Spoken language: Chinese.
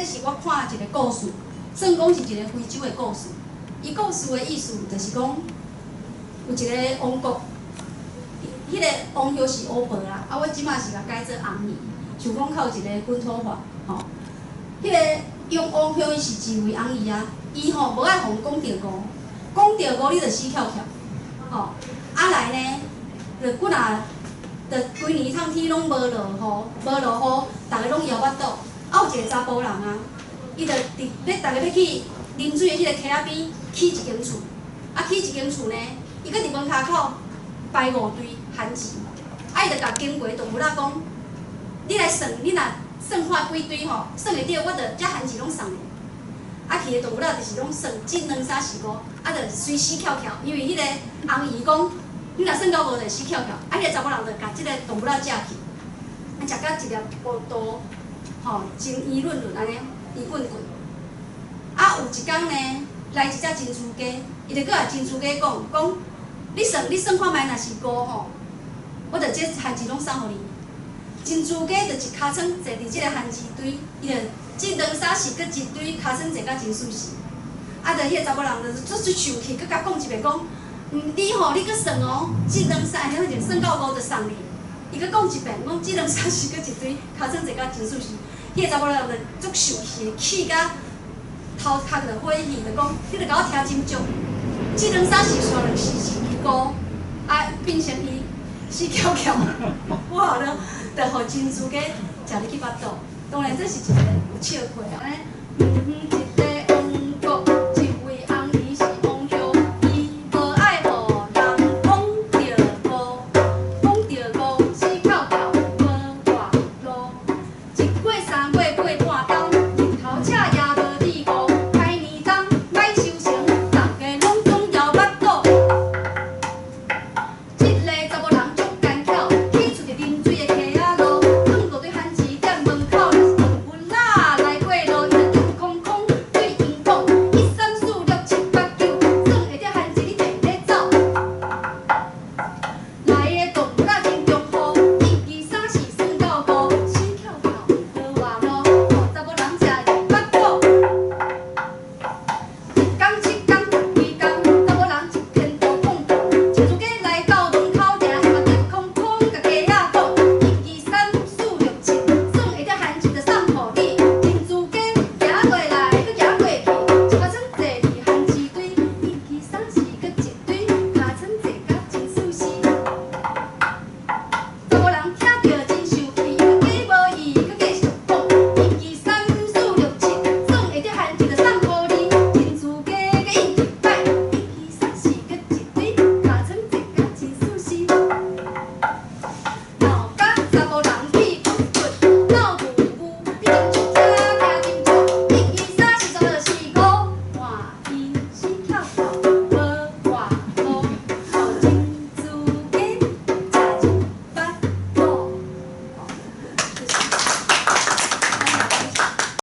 这是我看一个故事，算讲是一个非洲的故事。伊故事的意思就是讲，有一个王国，迄个王后是乌婆啦，我即马是甲改做红姨，想讲较有一个本土化，吼。迄个用王后伊是自为红姨啊，伊吼无爱互讲着误，讲着误你就死翘翘，吼。来呢，就骨啊，就规年趟天拢无落雨，无落雨，逐个拢枵巴肚。有一个查甫人啊，伊就逐个要去啉水的迄个溪仔边起一间厝，起一间厝呢，伊搁伫门骹口摆5堆番薯，伊就甲经过动物仔讲，你来算，你若算看几堆吼，算会着，我着遮番薯拢送你。去个动物仔就是拢算1、2、3、4、5，就随死翘翘，因为迄个红姨讲，你若算到5就死翘翘，迄个查某人就甲即个动物仔食去，食到一粒葡萄，吼，真圆润润安尼，圆滚滚。有一天呢，来一只珍珠鸡，伊就搁甲珍珠鸡讲，你算看觅，若是5吼，我着这番薯拢送互你。珍珠鸡就一尻川坐伫即个番薯堆，伊就1、2、3、4，搁一堆尻川坐甲真舒适。就迄个查某人就足受气，搁甲讲一遍讲，你吼，你搁算哦，1、2、3，安尼就算到5就送你。伊搁讲一遍，讲1、2、3、4，搁一堆尻川坐甲真舒适。迄个查某人就足受气，气甲头壳就火气，就讲你着甲我听真足。1、2、3、4刷2、4、5，变成伊死翘翘。我后头就互珍珠鸡食入去巴肚。当然这是一个有笑话安尼。